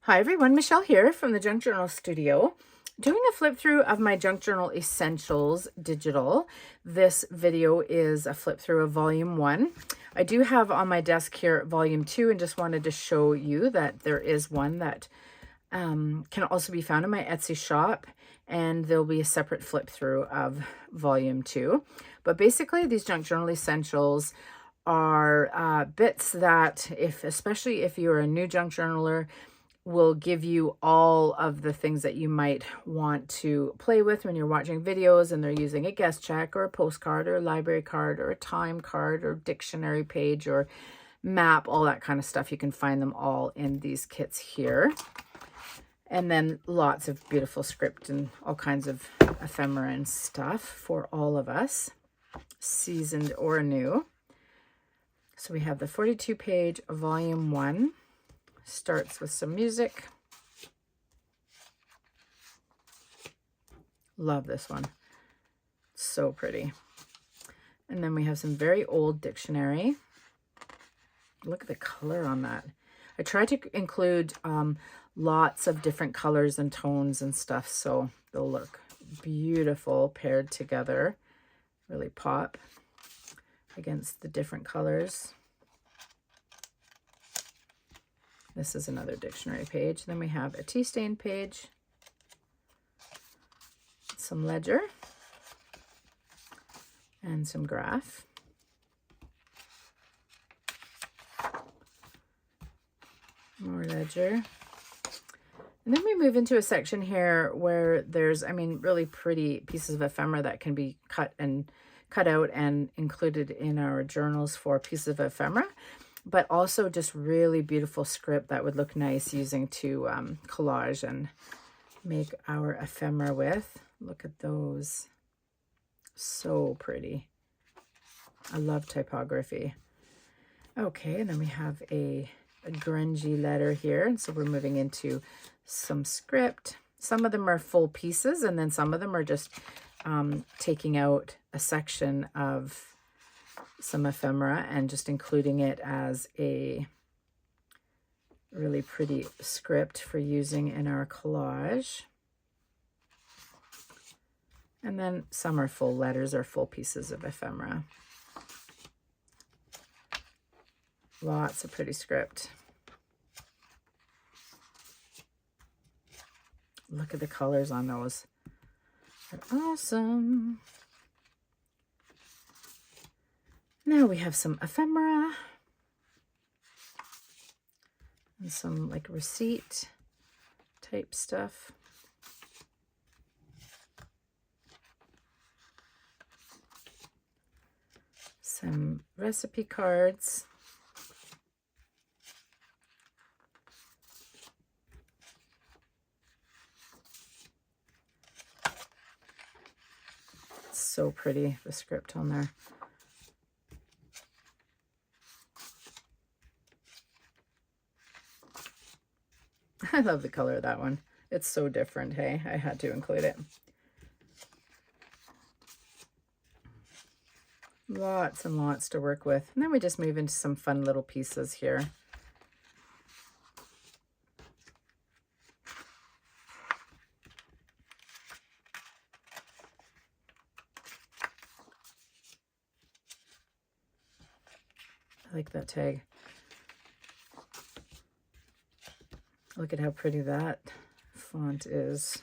Hi everyone, Michelle here from the Junk Journal Studio, doing a flip through of my Junk Journal Essentials digital. This video is a flip through of volume 1. I do have on my desk here volume 2 and just wanted to show you that there is one that can also be found in my Etsy shop, and there'll be a separate flip through of volume 2. But basically these Junk Journal Essentials are bits that, especially if you're a new junk journaler, will give you all of the things that you might want to play with when you're watching videos and they're using a guest check or a postcard or a library card or a time card or dictionary page or map, all that kind of stuff. You can find them all in these kits here. And then lots of beautiful script and all kinds of ephemera and stuff for all of us, seasoned or new. So we have the 42-page volume 1. Starts with some music. Love this one. So pretty. And then we have some very old dictionary. Look at the color on that. I tried to include lots of different colors and tones and stuff, so they'll look beautiful paired together. Really pop against the different colors. This is another dictionary page. Then we have a tea stain page, some ledger, and some graph. More ledger. And then we move into a section here where there's, really pretty pieces of ephemera that can be cut out and included in our journals for pieces of ephemera, but also just really beautiful script that would look nice using to collage and make our ephemera with. Look at those. So pretty. I love typography. Okay, and then we have a grungy letter here. And so we're moving into some script. Some of them are full pieces, and then some of them are just taking out a section of some ephemera and just including it as a really pretty script for using in our collage. And then some are full letters or full pieces of ephemera. Lots of pretty script. Look at the colors on those. They're awesome. Now we have some ephemera and some like receipt type stuff. Some recipe cards. It's so pretty, the script on there. I love the color of that one. It's so different, hey? I had to include it. Lots and lots to work with. And then we just move into some fun little pieces here. I like that tag. Look at how pretty that font is.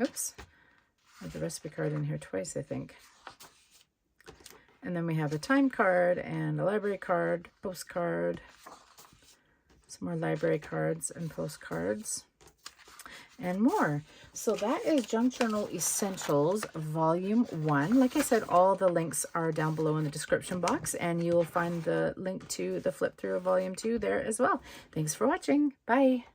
Oops, I have the recipe card in here twice, I think. And then we have a time card and a library card, postcard, some more library cards and postcards, and more. So that is Junk Journal Essentials Volume 1. Like I said, all the links are down below in the description box, and you will find the link to the flip through of Volume 2 there as well. Thanks for watching. Bye.